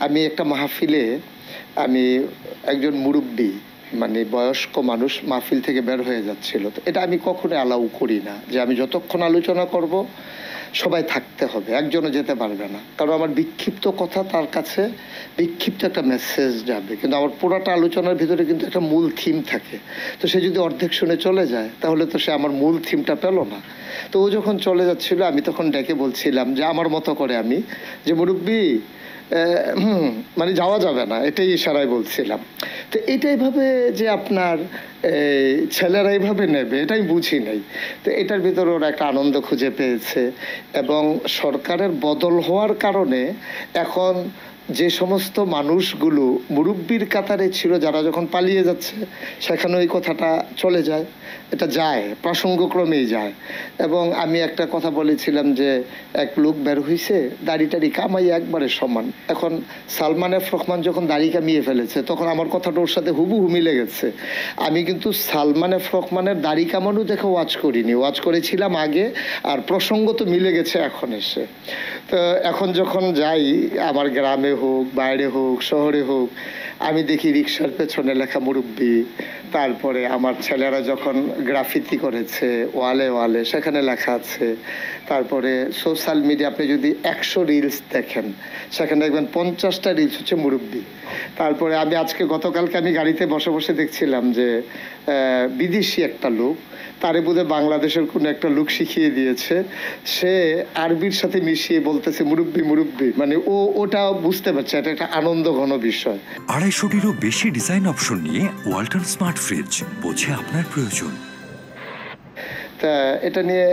আমি একটা মাহফিলে আমি একজন মুরব্বী মানে বয়স্ক মানুষ মাহফিল থেকে বের হয়ে যাচ্ছিল, তো এটা আমি কখনো অ্যালাউ করি না যে আমি যতক্ষণ আলোচনা করব সবাই থাকতে হবে, একজনও যেতে পারবে না, কারণ আমার বিক্ষিপ্ত কথা তার কাছে বিক্ষিপ্ত একটা মেসেজ যাবে, কিন্তু আমার পুরাটা আলোচনার ভিতরে কিন্তু একটা মূল থিম থাকে। তো সে যদি অর্ধেক শুনে চলে যায় তাহলে তো সে আমার মূল থিমটা পেল না। তো ও যখন চলে যাচ্ছিল আমি তখন ডেকে বলছিলাম যে আমার মতো করে আমি যে মুরব্বী মানে যাওয়া যাবে না, এটাই ইশারায় বলছিলাম। তো এটাই ভাবে যে আপনার ছেলেরা এইভাবে নেবে এটা আমি বুঝি নাই। তো এটার ভিতরে ওরা একটা আনন্দ খুঁজে পেয়েছে, এবং সরকারের বদল হওয়ার কারণে এখন যে সমস্ত মানুষগুলো মুরব্বির কাতারে ছিল যারা যখন পালিয়ে যাচ্ছে সেখানে ওই কথাটা চলে যায়, এটা যায় প্রসঙ্গক্রমেই যায়। এবং আমি একটা কথা বলেছিলাম যে এক লোক বের হইছে দাড়ি টাড়ি কামাই একবারে সমান। এখন সালমান এফ রহমান যখন দাড়ি কামিয়ে ফেলেছে তখন আমার কথাটা ওর সাথে হুবহু মিলে গেছে। আমি কিন্তু সালমান এফ রহমানের দাড়ি কামানো দেখে ওয়াচ করিনি, ওয়াচ করেছিলাম আগে, আর প্রসঙ্গ তো মিলে গেছে এখন এসে। তো এখন যখন যাই আমার গ্রামে হোক বাইরে হোক শহরে হোক, আমি দেখি রিক্সার পেছনে লেখা মুরব্বী, তারপরে আমার ছেলেরা যখন গ্রাফিতি করেছে ওয়ালে ওয়ালে সেখানে লেখা আছে, তারপরে সোশ্যাল মিডিয়া আপনি যদি 100 রিলস দেখেন সেখানে দেখবেন 50টা রিলস হচ্ছে মুরব্বী। তারপরে আমি আজকে গতকালকে আমি গাড়িতে বসে বসে দেখছিলাম যে বিদেশি একটা লোক, তারে বোধহয় বাংলাদেশের কোনো একটা লোক শিখিয়ে দিয়েছে, সে আরবির সাথে মিশিয়ে বলতেছে মুরব্বী মুরব্বী, মানে ওটা বুঝতে পারছে এটা একটা আনন্দ ঘন বিষয়। 250-টিরও বেশি ডিজাইন অপশন নিয়ে ওয়ালটন স্মার্ট ফ্রিজ, বোঝে আপনার প্রয়োজন। তা এটা নিয়ে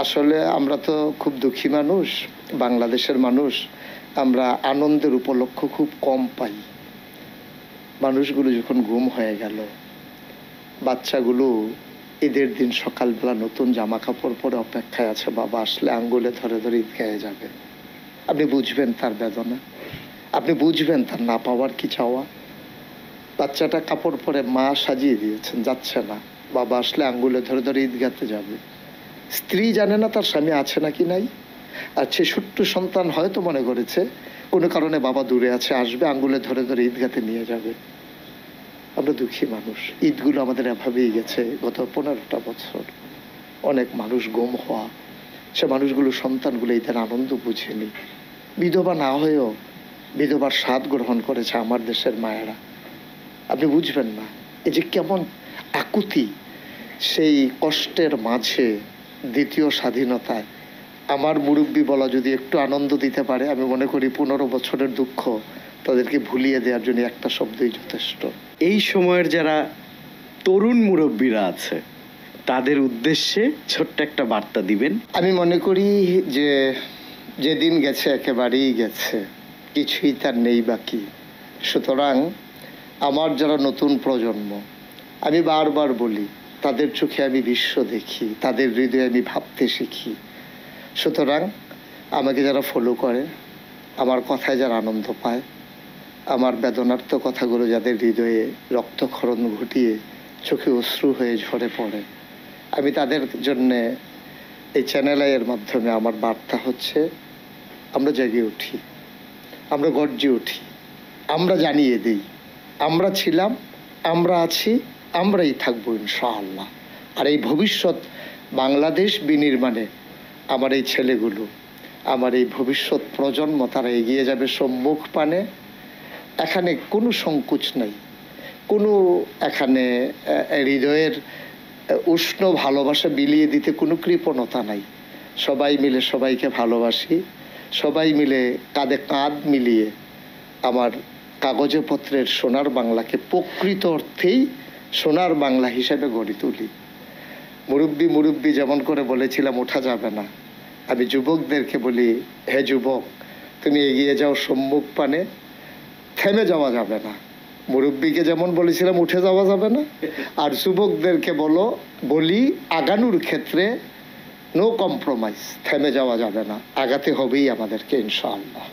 আসলে আমরা তো খুব দুঃখী মানুষ, বাংলাদেশের মানুষ, আমরা আনন্দের উপলক্ষ খুব কম পাই। মানুষগুলো যখন গুম হয়ে গেল, বাচ্চাগুলো ঈদের দিন সকালবেলা নতুন জামা কাপড় পরে অপেক্ষায় আছে, বাবা আসলে আঙ্গুলে ধরে ধরে ঈদগাহে যাবে। আপনি বুঝবেন তার বেদনা, আপনি বুঝবেন তার না পাওয়ার কি চাওয়া। বাচ্চাটা কাপড় পরে মা সাজিয়ে দিয়েছেন, যাচ্ছে না, বাবা আসলে আঙ্গুলে ধরে ধরে ঈদগাতে যাবে। স্ত্রী জানে না তার স্বামী আছে নাকি নাই, আর সে ছোট্ট সন্তান হয়তো মনে করেছে কোনো কারণে বাবা দূরে আছে, আসবে আঙ্গুলে ধরে ধরে ঈদগাতে নিয়ে যাবে। আমরা দুঃখী মানুষ, ঈদগুলো আমাদের এভাবেই গেছে গত 15টা বছর। অনেক মানুষ গুম হওয়া, সে মানুষগুলো সন্তানগুলো ঈদের আনন্দ বুঝেনি, বিধবা না হয়েও বিধবার স্বাদ গ্রহণ করেছে আমার দেশের মায়েরা। আপনি বুঝবেন না এই যে কেমন আকুতি, সেই কষ্টের মাঝে দ্বিতীয় স্বাধীনতায় আমার মুরব্বী বলা যদি একটু আনন্দ দিতে পারে, আমি মনে করি 15 বছরের দুঃখ তাদেরকে ভুলিয়ে দেওয়ার জন্য একটা শব্দই যথেষ্ট। এই সময়ের যারা তরুণ মুরব্বীরা আছে তাদের উদ্দেশ্যে ছোট্ট একটা বার্তা দিবেন। আমি মনে করি যে যেদিন গেছে একেবারেই গেছে, কিছুই তার নেই বাকি। সুতরাং আমার যারা নতুন প্রজন্ম, আমি বারবার বলি তাদের চোখে আমি বিশ্ব দেখি, তাদের হৃদয়ে আমি ভাবতে শিখি। সুতরাং আমাকে যারা ফলো করে, আমার কথায় যারা আনন্দ পায়, আমার বেদনার্থ কথাগুলো যাদের হৃদয়ে রক্তক্ষরণ ঘটিয়ে চোখে অশ্রু হয়ে ঝরে পড়ে, আমি তাদের জন্যে এই চ্যানেল এর মাধ্যমে আমার বার্তা হচ্ছে আমরা জেগে উঠি, আমরা গর্জে উঠি, আমরা জানিয়ে দিই আমরা ছিলাম, আমরা আছি, আমরাই থাকবো ইনশাআল্লাহ। আর এই ভবিষ্যৎ বাংলাদেশ বিনির্মাণে আমার এই ছেলেগুলো, আমার এই ভবিষ্যৎ প্রজন্ম তারা এগিয়ে যাবে সম্মুখ পানে। এখানে কোনো সংকোচ নাই, কোনো এখানে হৃদয়ের উষ্ণ ভালোবাসা বিলিয়ে দিতে কোনো কৃপণতা নাই। সবাই মিলে সবাইকে ভালোবাসি, সবাই মিলে কাঁধে কাঁধ মিলিয়ে আমার কাগজে পত্রের সোনার বাংলাকে প্রকৃত অর্থেই সোনার বাংলা হিসেবে গড়ে তুলি। মুরব্বী মুরব্বী যেমন করে বলেছিলাম ওঠা যাবে না, আমি যুবকদেরকে বলি হে যুবক তুমি এগিয়ে যাও সম্মুখ পানে, থেমে যাওয়া যাবে না। মুরব্বীকে যেমন বলেছিলাম উঠে যাওয়া যাবে না, আর যুবকদেরকে বলি আগানোর ক্ষেত্রে নো কম্প্রোমাইজ, থেমে যাওয়া যাবে না, আগাতে হবেই আমাদেরকে ইনশাআল্লাহ।